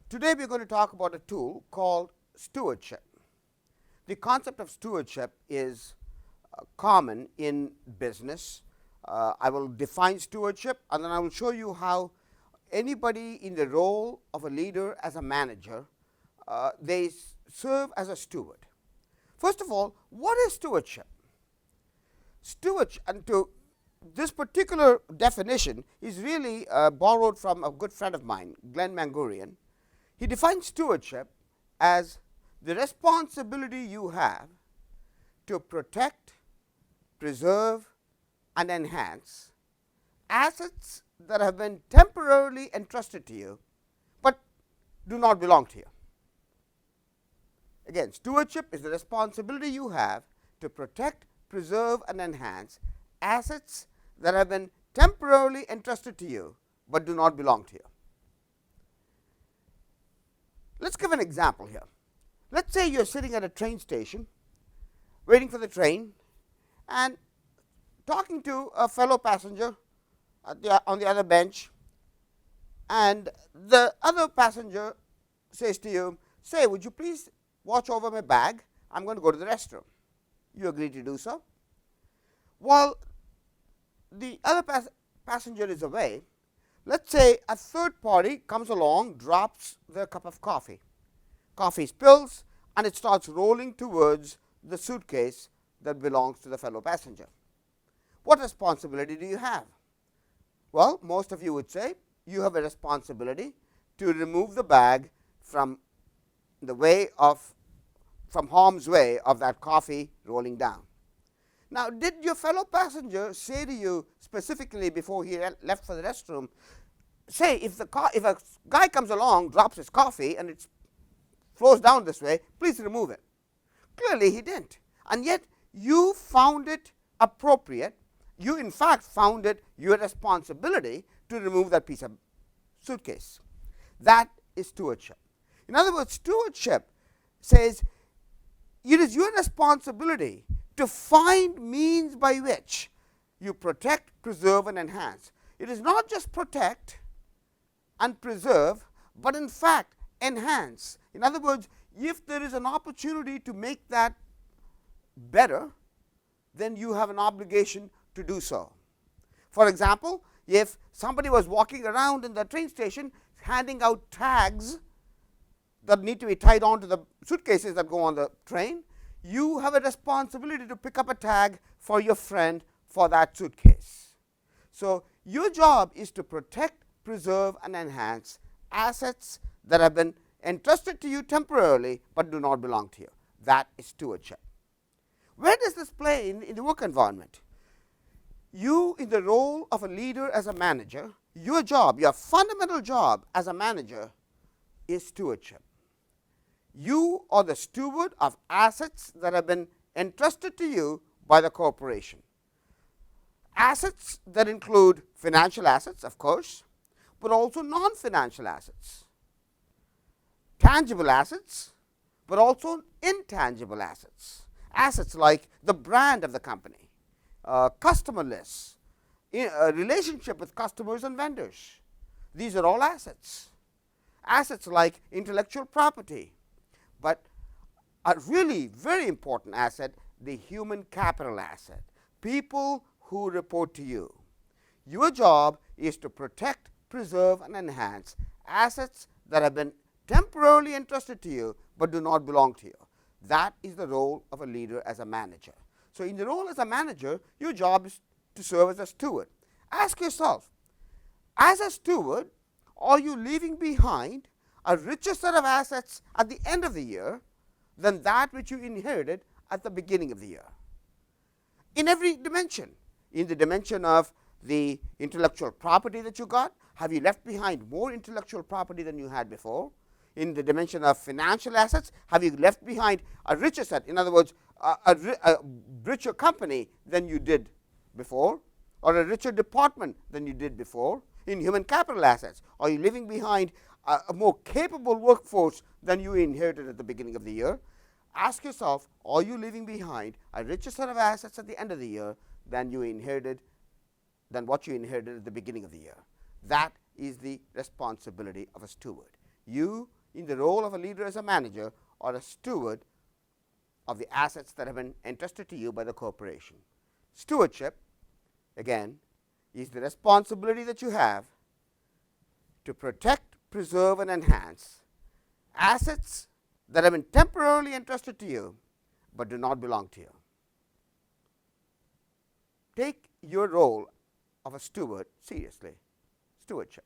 Today we are going to talk about a tool called stewardship. The concept of stewardship is common in business. I will define stewardship, and then I will show you how anybody in the role of a leader as a manager, they serve as a steward. First of all, what is stewardship? Stewardship, and to this particular definition is really borrowed from a good friend of mine, Glenn Mangurian. He defines stewardship as the responsibility you have to protect, preserve, and enhance assets that have been temporarily entrusted to you, but do not belong to you. Again, stewardship is the responsibility you have to protect, preserve, and enhance assets that have been temporarily entrusted to you, but do not belong to you. Let's give an example here. Let's say you're sitting at a train station, waiting for the train, and talking to a fellow passenger on the other bench, and the other passenger says to you, "Say, would you please watch over my bag? I'm going to go to the restroom." You agree to do so. While the other passenger is away, let's say a third party comes along, drops their cup of coffee. Coffee spills, and it starts rolling towards the suitcase that belongs to the fellow passenger. What responsibility do you have? Well, most of you would say you have a responsibility to remove the bag from harm's way of that coffee rolling down. Now, did your fellow passenger say to you specifically before he left for the restroom, say, if a guy comes along, drops his coffee, and it flows down this way, please remove it? Clearly he didn't, and yet you found it appropriate. You in fact found it your responsibility to remove that piece of suitcase. That is stewardship. In other words, stewardship says it is your responsibility to find means by which you protect, preserve, and enhance. It is not just protect and preserve, but in fact enhance. In other words, if there is an opportunity to make that better, then you have an obligation to do so. For example, if somebody was walking around in the train station handing out tags that need to be tied on to the suitcases that go on the train, you have a responsibility to pick up a tag for your friend for that suitcase. So your job is to protect, preserve, and enhance assets that have been entrusted to you temporarily but do not belong to you. That is stewardship. Where does this play in the work environment? You, in the role of a leader as a manager, your job, your fundamental job as a manager is stewardship. You are the steward of assets that have been entrusted to you by the corporation. Assets that include financial assets, of course, but also non-financial assets. Tangible assets, but also intangible assets. Assets like the brand of the company, customer lists, a relationship with customers and vendors. These are all assets. Assets like intellectual property, but a really very important asset, the human capital asset, people who report to you. Your job is to protect, preserve, and enhance assets that have been temporarily entrusted to you but do not belong to you. That is the role of a leader as a manager. So in the role as a manager, your job is to serve as a steward. Ask yourself, as a steward, are you leaving behind a richer set of assets at the end of the year than that which you inherited at the beginning of the year? In every dimension. In the dimension of the intellectual property that you got, have you left behind more intellectual property than you had before? In the dimension of financial assets, have you left behind a richer set, in other words, a richer company than you did before, or a richer department than you did before? In human capital assets, are you leaving behind a more capable workforce than you inherited at the beginning of the year? Ask yourself, are you leaving behind a richer set of assets at the end of the year than what you inherited at the beginning of the year? That is the responsibility of a steward. You in the role of a leader as a manager or a steward of the assets that have been entrusted to you by the corporation. Stewardship, again, is the responsibility that you have to protect, preserve, and enhance assets that have been temporarily entrusted to you but do not belong to you. Take your role of a steward seriously. Stewardship.